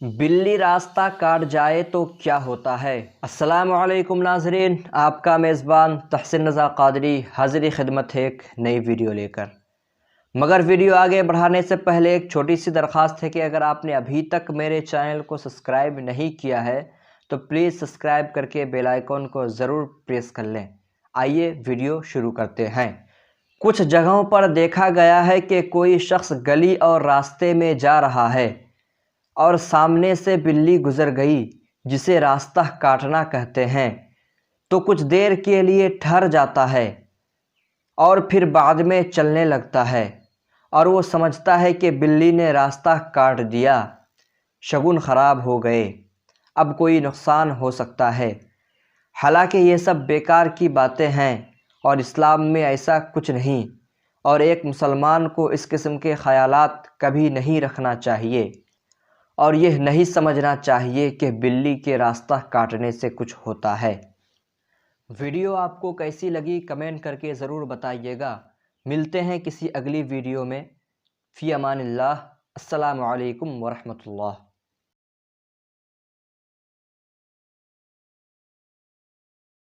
بلی راستہ کاٹ جائے تو کیا ہوتا ہے؟ السلام علیکم ناظرین، آپ کا میزبان تحسین رضا قادری حاضر خدمت ہے ایک نئی ویڈیو لے کر۔ مگر ویڈیو آگے بڑھانے سے پہلے ایک چھوٹی سی درخواست ہے کہ اگر آپ نے ابھی تک میرے چینل کو سبسکرائب نہیں کیا ہے تو پلیز سبسکرائب کر کے بیل آئیکن کو ضرور پریس کر لیں۔ آئیے ویڈیو شروع کرتے ہیں۔ کچھ جگہوں پر دیکھا گیا ہے کہ کوئی شخص گلی اور راستے میں جا رہا ہے اور سامنے سے بلی گزر گئی جسے راستہ کاٹنا کہتے ہیں، تو کچھ دیر کے لیے ٹھہر جاتا ہے اور پھر بعد میں چلنے لگتا ہے اور وہ سمجھتا ہے کہ بلی نے راستہ کاٹ دیا، شگن خراب ہو گئے، اب کوئی نقصان ہو سکتا ہے۔ حالانکہ یہ سب بیکار کی باتیں ہیں اور اسلام میں ایسا کچھ نہیں، اور ایک مسلمان کو اس قسم کے خیالات کبھی نہیں رکھنا چاہیے اور یہ نہیں سمجھنا چاہیے کہ بلی کے راستہ کاٹنے سے کچھ ہوتا ہے۔ ویڈیو آپ کو کیسی لگی کمنٹ کر کے ضرور بتائیے گا۔ ملتے ہیں کسی اگلی ویڈیو میں۔ فی امان اللہ۔ السلام علیکم ورحمۃ اللہ۔